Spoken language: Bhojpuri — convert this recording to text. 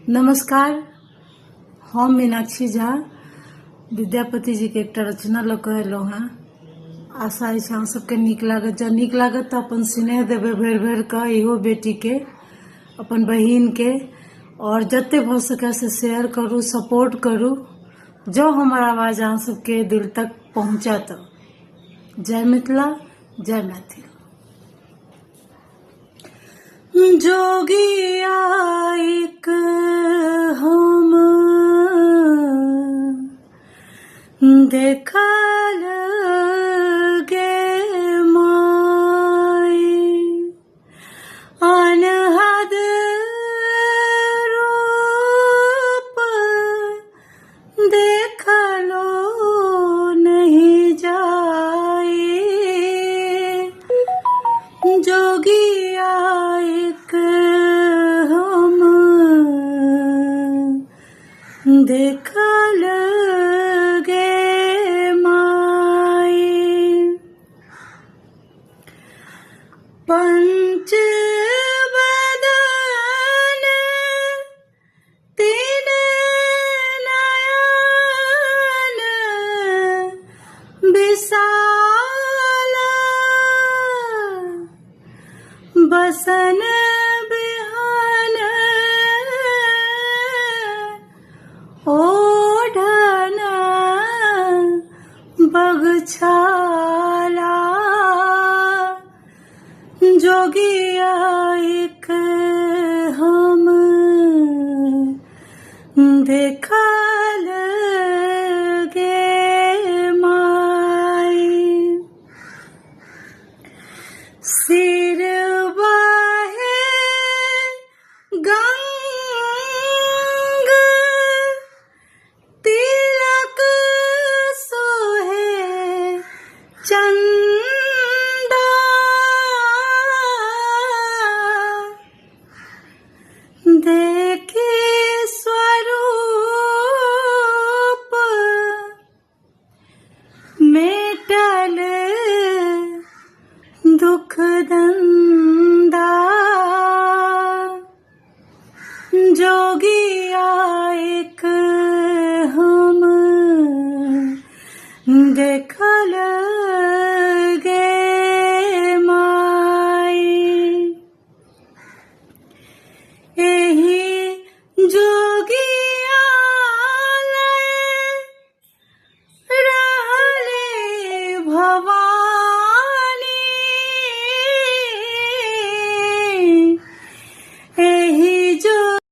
नमस्कार, हम मीनाक्षी झा विद्यापति जी के एक रचना लग एलो हैं। आशा है हम सबके नीक लागत। जब नीक लागत तो अपन स्नेह देवे भर भर का इहो बेटी के, अपन बहिन के, और जते भ सके से शेयर करूँ, सपोर्ट करूँ, जो हमार आवाज अहाँ सबके दिल तक पहुँचत। जय मिथिला, जय मैथिल। जोगिया एक हम देखल गे माई, अनहद रूप देखलो नहीं जाए। जोगिया एक हम देखल गे माई, पंच बदन तीन नयन विशाला, बसन बिहान ओढ़न बगछाला। जोगिया एक हम देखल गे माई, सिर बाहे गंग तिलक सोहे चंदा, दे